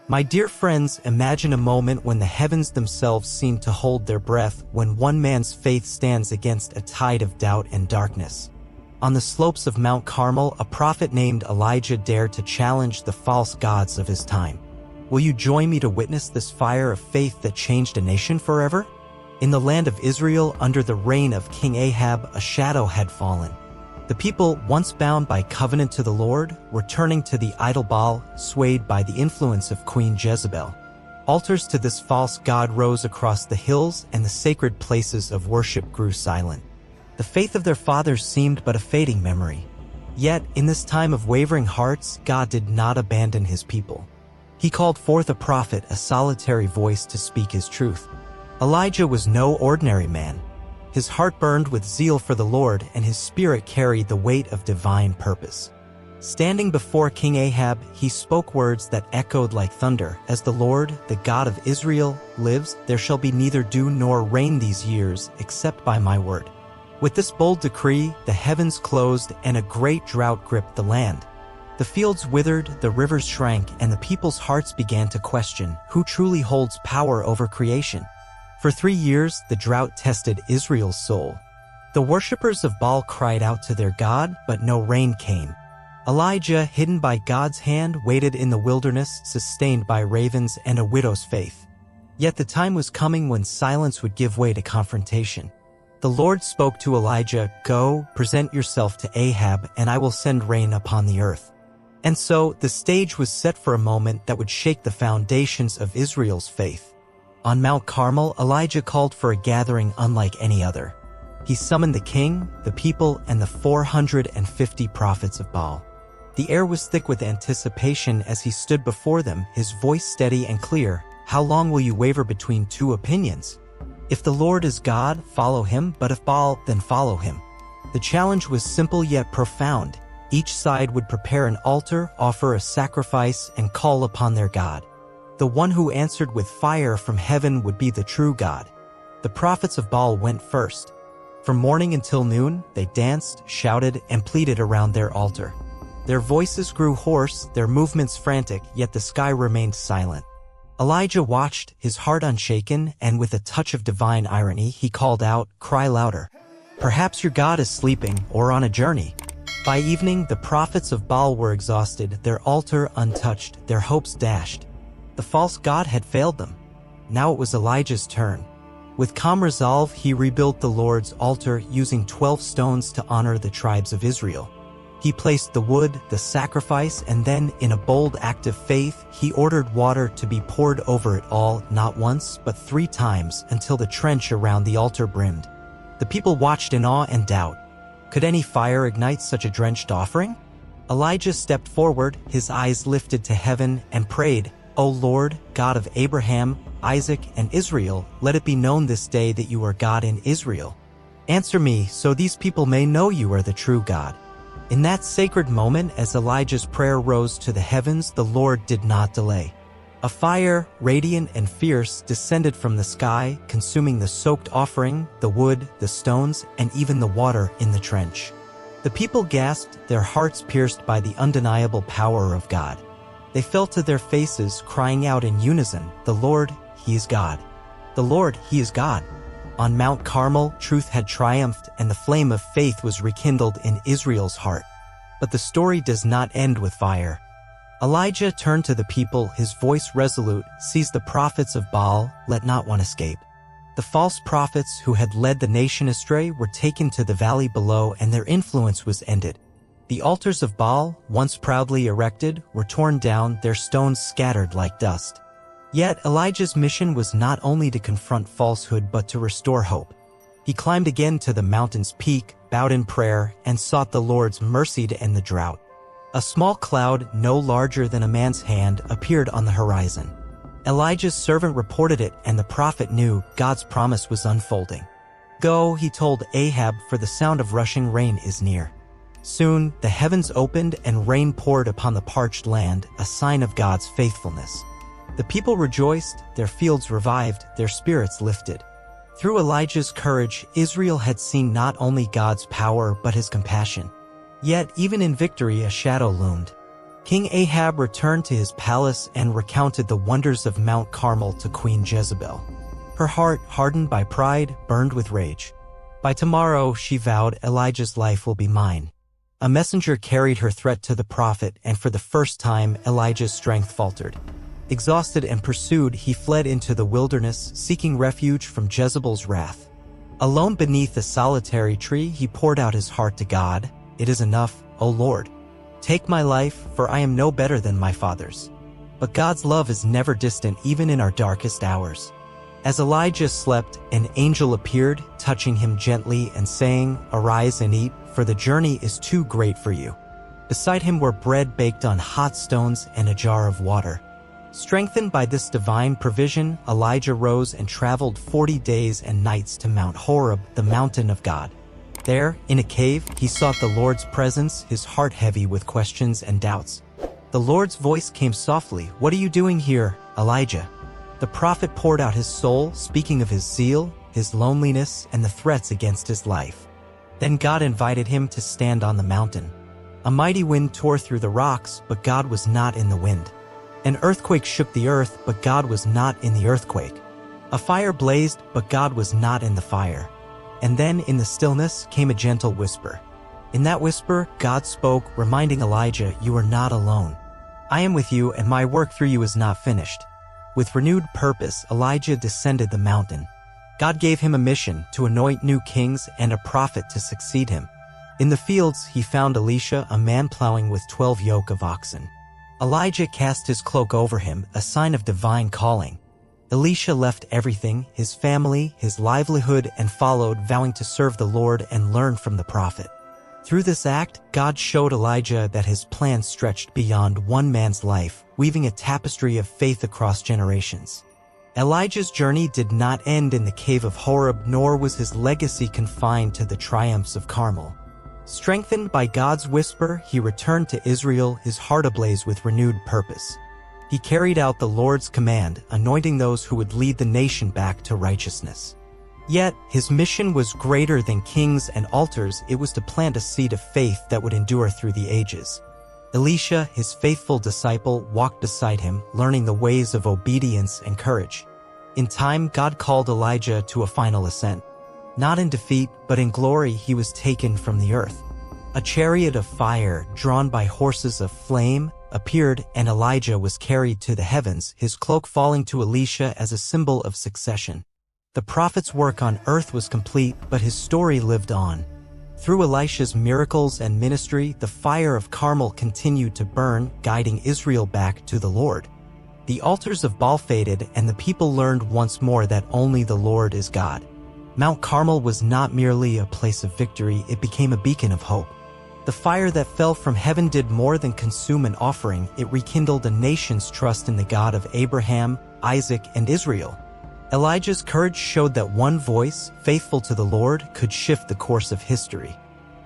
My dear friends, imagine a moment when the heavens themselves seem to hold their breath, when one man's faith stands against a tide of doubt and darkness. On the slopes of Mount Carmel, a prophet named Elijah dared to challenge the false gods of his time. Will you join me to witness this fire of faith that changed a nation forever? In the land of Israel, under the reign of King Ahab, a shadow had fallen. The people, once bound by covenant to the Lord, were turning to the idol Baal, swayed by the influence of Queen Jezebel. Altars to this false god rose across the hills, and the sacred places of worship grew silent. The faith of their fathers seemed but a fading memory. Yet, in this time of wavering hearts, God did not abandon his people. He called forth a prophet, a solitary voice to speak his truth. Elijah was no ordinary man. His heart burned with zeal for the Lord, and his spirit carried the weight of divine purpose. Standing before King Ahab, he spoke words that echoed like thunder. As the Lord, the God of Israel, lives, there shall be neither dew nor rain these years, except by my word. With this bold decree, the heavens closed, and a great drought gripped the land. The fields withered, the rivers shrank, and the people's hearts began to question, who truly holds power over creation? For 3 years, the drought tested Israel's soul. The worshippers of Baal cried out to their God, but no rain came. Elijah, hidden by God's hand, waited in the wilderness, sustained by ravens and a widow's faith. Yet the time was coming when silence would give way to confrontation. The Lord spoke to Elijah, "Go, present yourself to Ahab, and I will send rain upon the earth." And so, the stage was set for a moment that would shake the foundations of Israel's faith. On Mount Carmel, Elijah called for a gathering unlike any other. He summoned the king, the people, and the 450 prophets of Baal. The air was thick with anticipation as he stood before them, his voice steady and clear. "How long will you waver between two opinions? If the Lord is God, follow him, but if Baal, then follow him." The challenge was simple yet profound. Each side would prepare an altar, offer a sacrifice, and call upon their God. The one who answered with fire from heaven would be the true God. The prophets of Baal went first. From morning until noon, they danced, shouted, and pleaded around their altar. Their voices grew hoarse, their movements frantic, yet the sky remained silent. Elijah watched, his heart unshaken, and with a touch of divine irony, he called out, "Cry louder. Perhaps your God is sleeping or on a journey." By evening, the prophets of Baal were exhausted, their altar untouched, their hopes dashed. The false god had failed them. Now it was Elijah's turn. With calm resolve, he rebuilt the Lord's altar using 12 stones to honor the tribes of Israel. He placed the wood, the sacrifice, and then, in a bold act of faith, he ordered water to be poured over it all, not once, but 3 times, until the trench around the altar brimmed. The people watched in awe and doubt. Could any fire ignite such a drenched offering? Elijah stepped forward, his eyes lifted to heaven, and prayed, "O Lord, God of Abraham, Isaac, and Israel, let it be known this day that you are God in Israel. Answer me, so these people may know you are the true God." In that sacred moment, as Elijah's prayer rose to the heavens, the Lord did not delay. A fire, radiant and fierce, descended from the sky, consuming the soaked offering, the wood, the stones, and even the water in the trench. The people gasped, their hearts pierced by the undeniable power of God. They fell to their faces, crying out in unison, "The Lord, He is God. The Lord, He is God." On Mount Carmel, truth had triumphed, and the flame of faith was rekindled in Israel's heart. But the story does not end with fire. Elijah turned to the people, his voice resolute, "Seize the prophets of Baal, let not one escape." The false prophets who had led the nation astray were taken to the valley below, and their influence was ended. The altars of Baal, once proudly erected, were torn down, their stones scattered like dust. Yet Elijah's mission was not only to confront falsehood but to restore hope. He climbed again to the mountain's peak, bowed in prayer, and sought the Lord's mercy to end the drought. A small cloud, no larger than a man's hand, appeared on the horizon. Elijah's servant reported it, and the prophet knew God's promise was unfolding. "Go," he told Ahab, "for the sound of rushing rain is near." Soon, the heavens opened and rain poured upon the parched land, a sign of God's faithfulness. The people rejoiced, their fields revived, their spirits lifted. Through Elijah's courage, Israel had seen not only God's power but his compassion. Yet, even in victory, a shadow loomed. King Ahab returned to his palace and recounted the wonders of Mount Carmel to Queen Jezebel. Her heart, hardened by pride, burned with rage. By tomorrow, she vowed, Elijah's life will be mine. A messenger carried her threat to the prophet, and for the first time, Elijah's strength faltered. Exhausted and pursued, he fled into the wilderness, seeking refuge from Jezebel's wrath. Alone beneath a solitary tree, he poured out his heart to God. It is enough, O Lord. Take my life, for I am no better than my fathers. But God's love is never distant, even in our darkest hours. As Elijah slept, an angel appeared, touching him gently and saying, Arise and eat, for the journey is too great for you. Beside him were bread baked on hot stones and a jar of water. Strengthened by this divine provision, Elijah rose and traveled 40 days and nights to Mount Horeb, the mountain of God. There, in a cave, he sought the Lord's presence, his heart heavy with questions and doubts. The Lord's voice came softly, What are you doing here, Elijah? The prophet poured out his soul, speaking of his zeal, his loneliness, and the threats against his life. Then God invited him to stand on the mountain. A mighty wind tore through the rocks, but God was not in the wind. An earthquake shook the earth, but God was not in the earthquake. A fire blazed, but God was not in the fire. And then, in the stillness, came a gentle whisper. In that whisper, God spoke, reminding Elijah, You are not alone. I am with you, and my work through you is not finished. With renewed purpose, Elijah descended the mountain. God gave him a mission to anoint new kings and a prophet to succeed him. In the fields, he found Elisha, a man plowing with 12 yoke of oxen. Elijah cast his cloak over him, a sign of divine calling. Elisha left everything, his family, his livelihood, and followed, vowing to serve the Lord and learn from the prophet. Through this act, God showed Elijah that his plan stretched beyond one man's life, weaving a tapestry of faith across generations. Elijah's journey did not end in the cave of Horeb, nor was his legacy confined to the triumphs of Carmel. Strengthened by God's whisper, he returned to Israel, his heart ablaze with renewed purpose. He carried out the Lord's command, anointing those who would lead the nation back to righteousness. Yet, his mission was greater than kings and altars. It was to plant a seed of faith that would endure through the ages. Elisha, his faithful disciple, walked beside him, learning the ways of obedience and courage. In time, God called Elijah to a final ascent. Not in defeat, but in glory, he was taken from the earth. A chariot of fire, drawn by horses of flame, appeared, and Elijah was carried to the heavens, his cloak falling to Elisha as a symbol of succession. The prophet's work on earth was complete, but his story lived on. Through Elisha's miracles and ministry, the fire of Carmel continued to burn, guiding Israel back to the Lord. The altars of Baal faded, and the people learned once more that only the Lord is God. Mount Carmel was not merely a place of victory, it became a beacon of hope. The fire that fell from heaven did more than consume an offering, it rekindled a nation's trust in the God of Abraham, Isaac, and Israel. Elijah's courage showed that one voice, faithful to the Lord, could shift the course of history.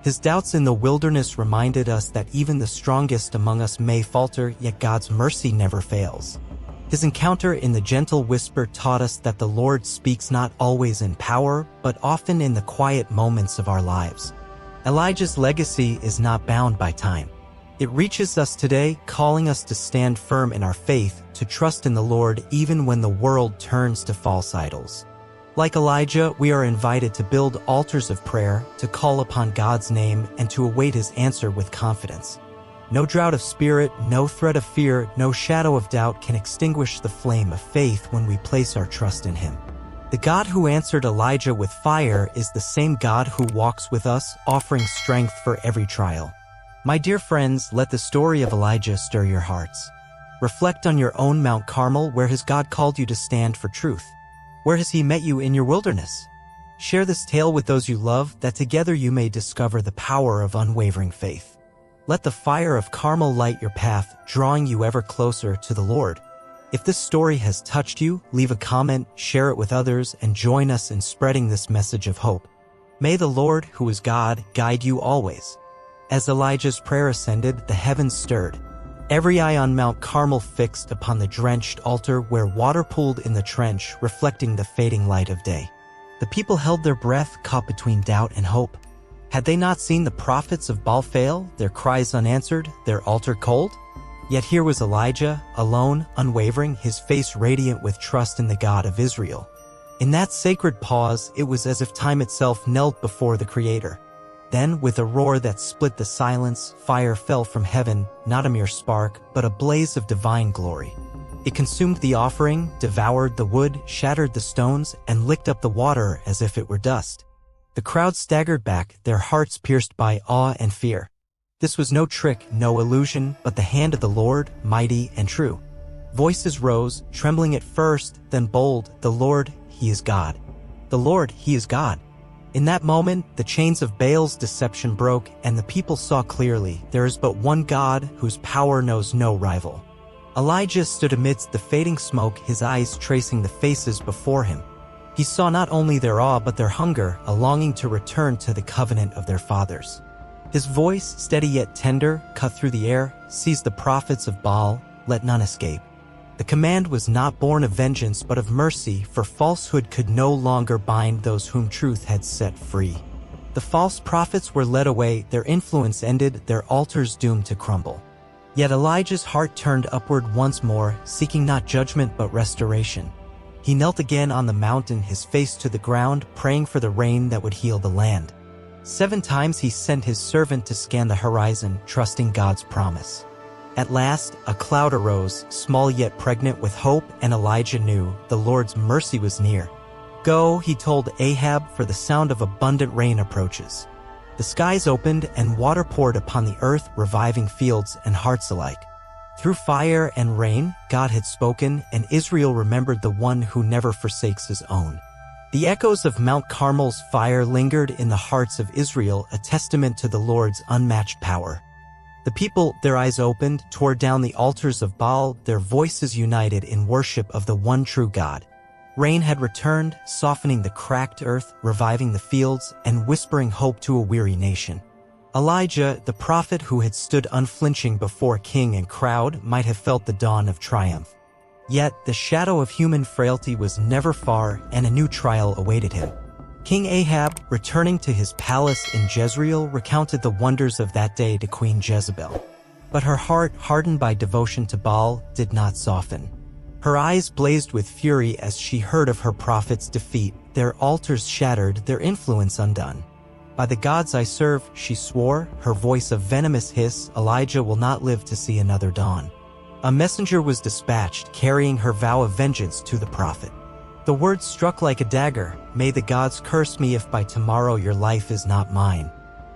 His doubts in the wilderness reminded us that even the strongest among us may falter, yet God's mercy never fails. His encounter in the gentle whisper taught us that the Lord speaks not always in power, but often in the quiet moments of our lives. Elijah's legacy is not bound by time. It reaches us today, calling us to stand firm in our faith, to trust in the Lord even when the world turns to false idols. Like Elijah, we are invited to build altars of prayer, to call upon God's name, and to await His answer with confidence. No drought of spirit, no threat of fear, no shadow of doubt can extinguish the flame of faith when we place our trust in Him. The God who answered Elijah with fire is the same God who walks with us, offering strength for every trial. My dear friends, let the story of Elijah stir your hearts. Reflect on your own Mount Carmel. Where has God called you to stand for truth? Where has He met you in your wilderness? Share this tale with those you love, that together you may discover the power of unwavering faith. Let the fire of Carmel light your path, drawing you ever closer to the Lord. If this story has touched you, leave a comment, share it with others, and join us in spreading this message of hope. May the Lord, who is God, guide you always. As Elijah's prayer ascended, the heavens stirred. Every eye on Mount Carmel fixed upon the drenched altar where water pooled in the trench, reflecting the fading light of day. The people held their breath, caught between doubt and hope. Had they not seen the prophets of Baal fail, their cries unanswered, their altar cold? Yet here was Elijah, alone, unwavering, his face radiant with trust in the God of Israel. In that sacred pause, it was as if time itself knelt before the Creator. Then, with a roar that split the silence, fire fell from heaven, not a mere spark, but a blaze of divine glory. It consumed the offering, devoured the wood, shattered the stones, and licked up the water as if it were dust. The crowd staggered back, their hearts pierced by awe and fear. This was no trick, no illusion, but the hand of the Lord, mighty and true. Voices rose, trembling at first, then bold, "The Lord, He is God. The Lord, He is God." In that moment, the chains of Baal's deception broke, and the people saw clearly, there is but one God whose power knows no rival. Elijah stood amidst the fading smoke, his eyes tracing the faces before him. He saw not only their awe but their hunger, a longing to return to the covenant of their fathers. His voice, steady yet tender, cut through the air, "Seize the prophets of Baal, let none escape." The command was not born of vengeance but of mercy, for falsehood could no longer bind those whom truth had set free. The false prophets were led away, their influence ended, their altars doomed to crumble. Yet Elijah's heart turned upward once more, seeking not judgment but restoration. He knelt again on the mountain, his face to the ground, praying for the rain that would heal the land. 7 times he sent his servant to scan the horizon, trusting God's promise. At last, a cloud arose, small yet pregnant with hope, and Elijah knew the Lord's mercy was near. "Go," he told Ahab, "for the sound of abundant rain approaches." The skies opened, and water poured upon the earth, reviving fields and hearts alike. Through fire and rain, God had spoken, and Israel remembered the one who never forsakes his own. The echoes of Mount Carmel's fire lingered in the hearts of Israel, a testament to the Lord's unmatched power. The people, their eyes opened, tore down the altars of Baal, their voices united in worship of the one true God. Rain had returned, softening the cracked earth, reviving the fields, and whispering hope to a weary nation. Elijah, the prophet who had stood unflinching before king and crowd, might have felt the dawn of triumph. Yet, the shadow of human frailty was never far, and a new trial awaited him. King Ahab, returning to his palace in Jezreel, recounted the wonders of that day to Queen Jezebel. But her heart, hardened by devotion to Baal, did not soften. Her eyes blazed with fury as she heard of her prophet's defeat, their altars shattered, their influence undone. "By the gods I serve," she swore, her voice a venomous hiss, "Elijah will not live to see another dawn." A messenger was dispatched, carrying her vow of vengeance to the prophet. The words struck like a dagger, "May the gods curse me if by tomorrow your life is not mine."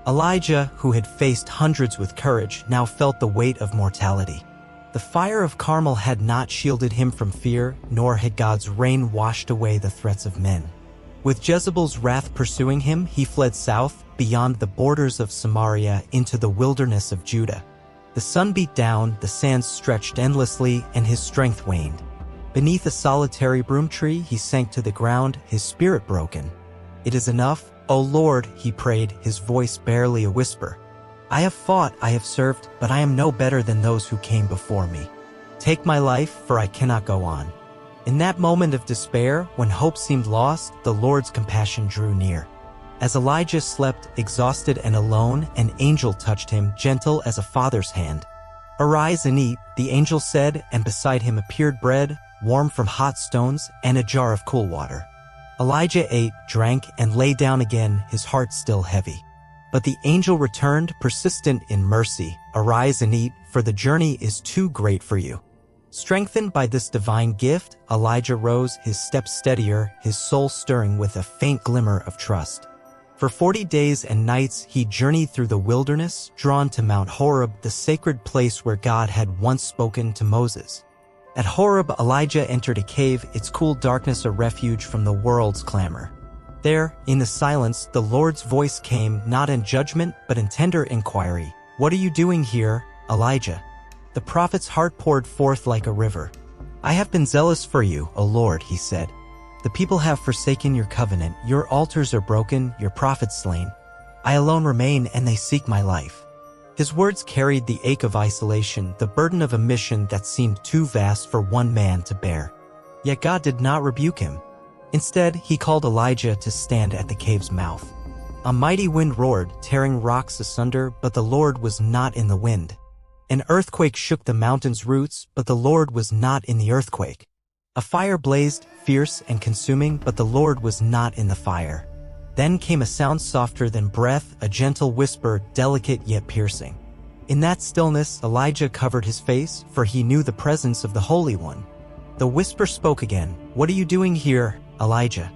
Elijah, who had faced hundreds with courage, now felt the weight of mortality. The fire of Carmel had not shielded him from fear, nor had God's rain washed away the threats of men. With Jezebel's wrath pursuing him, he fled south, beyond the borders of Samaria, into the wilderness of Judah. The sun beat down, the sands stretched endlessly, and his strength waned. Beneath a solitary broom tree, he sank to the ground, his spirit broken. "It is enough, O Lord," he prayed, his voice barely a whisper. "I have fought, I have served, but I am no better than those who came before me. Take my life, for I cannot go on." In that moment of despair, when hope seemed lost, the Lord's compassion drew near. As Elijah slept, exhausted and alone, an angel touched him, gentle as a father's hand. "Arise and eat," the angel said, and beside him appeared bread, warm from hot stones, and a jar of cool water. Elijah ate, drank, and lay down again, his heart still heavy. But the angel returned, persistent in mercy. "Arise and eat, for the journey is too great for you." Strengthened by this divine gift, Elijah rose, his steps steadier, his soul stirring with a faint glimmer of trust. For 40 days and nights he journeyed through the wilderness, drawn to Mount Horeb, the sacred place where God had once spoken to Moses. At Horeb, Elijah entered a cave, its cool darkness a refuge from the world's clamor. There, in the silence, the Lord's voice came, not in judgment, but in tender inquiry. "What are you doing here, Elijah?" The prophet's heart poured forth like a river. "I have been zealous for you, O Lord," he said. "The people have forsaken your covenant, your altars are broken, your prophets slain. I alone remain, and they seek my life." His words carried the ache of isolation, the burden of a mission that seemed too vast for one man to bear. Yet God did not rebuke him. Instead, he called Elijah to stand at the cave's mouth. A mighty wind roared, tearing rocks asunder, but the Lord was not in the wind. An earthquake shook the mountain's roots, but the Lord was not in the earthquake. A fire blazed, fierce and consuming, but the Lord was not in the fire. Then came a sound softer than breath, a gentle whisper, delicate yet piercing. In that stillness, Elijah covered his face, for he knew the presence of the Holy One. The whisper spoke again, "What are you doing here, Elijah?"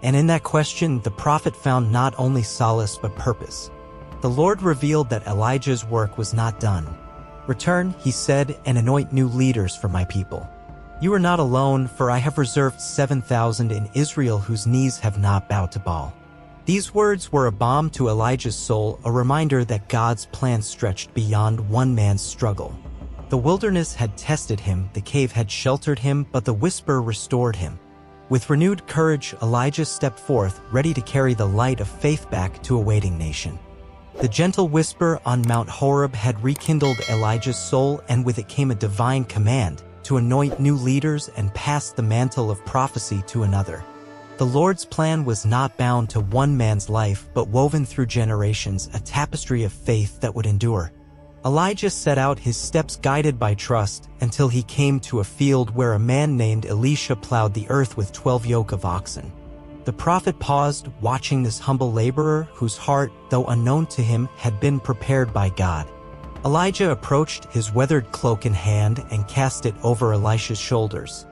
And in that question, the prophet found not only solace but purpose. The Lord revealed that Elijah's work was not done. "Return," he said, "and anoint new leaders for my people. You are not alone, for I have reserved 7,000 in Israel whose knees have not bowed to Baal." These words were a balm to Elijah's soul, a reminder that God's plan stretched beyond one man's struggle. The wilderness had tested him, the cave had sheltered him, but the whisper restored him. With renewed courage, Elijah stepped forth, ready to carry the light of faith back to a waiting nation. The gentle whisper on Mount Horeb had rekindled Elijah's soul, and with it came a divine command to anoint new leaders and pass the mantle of prophecy to another. The Lord's plan was not bound to one man's life, but woven through generations, a tapestry of faith that would endure. Elijah set out, his steps guided by trust, until he came to a field where a man named Elisha plowed the earth with 12 yoke of oxen. The prophet paused, watching this humble laborer whose heart, though unknown to him, had been prepared by God. Elijah approached, his weathered cloak in hand, and cast it over Elisha's shoulders.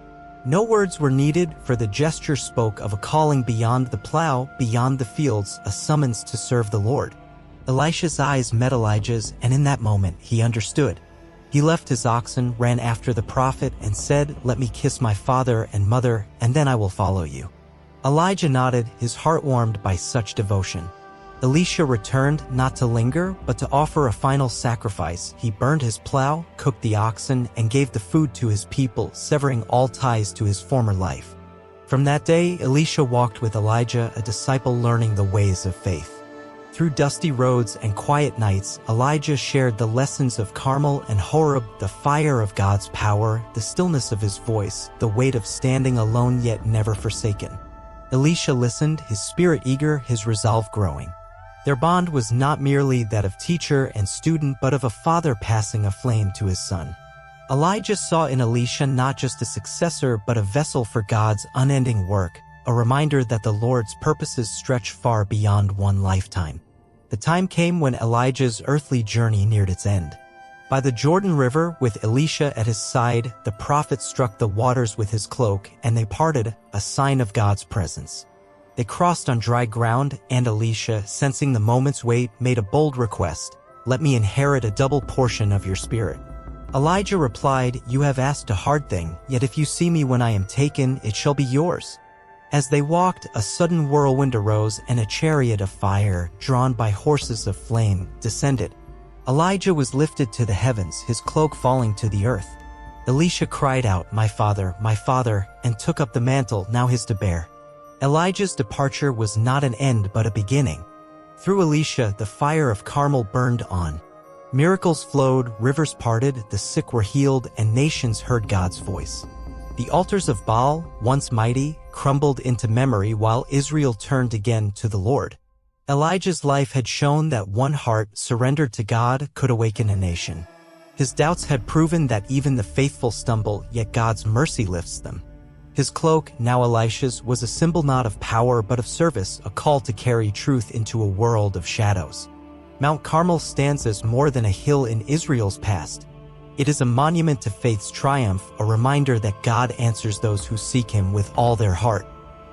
No words were needed, for the gesture spoke of a calling beyond the plow, beyond the fields, a summons to serve the Lord. Elisha's eyes met Elijah's, and in that moment he understood. He left his oxen, ran after the prophet, and said, "Let me kiss my father and mother, and then I will follow you." Elijah nodded, his heart warmed by such devotion. Elisha returned, not to linger, but to offer a final sacrifice. He burned his plow, cooked the oxen, and gave the food to his people, severing all ties to his former life. From that day, Elisha walked with Elijah, a disciple learning the ways of faith. Through dusty roads and quiet nights, Elijah shared the lessons of Carmel and Horeb, the fire of God's power, the stillness of his voice, the weight of standing alone yet never forsaken. Elisha listened, his spirit eager, his resolve growing. Their bond was not merely that of teacher and student, but of a father passing a flame to his son. Elijah saw in Elisha not just a successor, but a vessel for God's unending work, a reminder that the Lord's purposes stretch far beyond one lifetime. The time came when Elijah's earthly journey neared its end. By the Jordan River, with Elisha at his side, the prophet struck the waters with his cloak, and they parted, a sign of God's presence. They crossed on dry ground, and Elisha, sensing the moment's weight, made a bold request, "Let me inherit a double portion of your spirit." Elijah replied, "You have asked a hard thing, yet if you see me when I am taken, it shall be yours." As they walked, a sudden whirlwind arose, and a chariot of fire, drawn by horses of flame, descended. Elijah was lifted to the heavens, his cloak falling to the earth. Elisha cried out, my father," and took up the mantle, now his to bear. Elijah's departure was not an end but a beginning. Through Elisha, the fire of Carmel burned on. Miracles flowed, rivers parted, the sick were healed, and nations heard God's voice. The altars of Baal, once mighty, crumbled into memory while Israel turned again to the Lord. Elijah's life had shown that one heart surrendered to God could awaken a nation. His doubts had proven that even the faithful stumble, yet God's mercy lifts them. His cloak, now Elisha's, was a symbol not of power but of service, a call to carry truth into a world of shadows. Mount Carmel stands as more than a hill in Israel's past. It is a monument to faith's triumph, a reminder that God answers those who seek him with all their heart.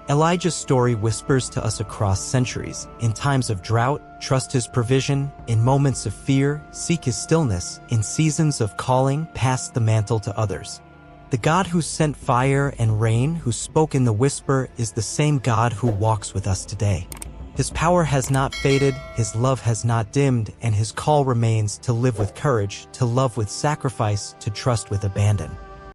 Elijah's story whispers to us across centuries. In times of drought, trust his provision. In moments of fear, seek his stillness. In seasons of calling, pass the mantle to others. The God who sent fire and rain, who spoke in the whisper, is the same God who walks with us today. His power has not faded, his love has not dimmed, and his call remains to live with courage, to love with sacrifice, to trust with abandon.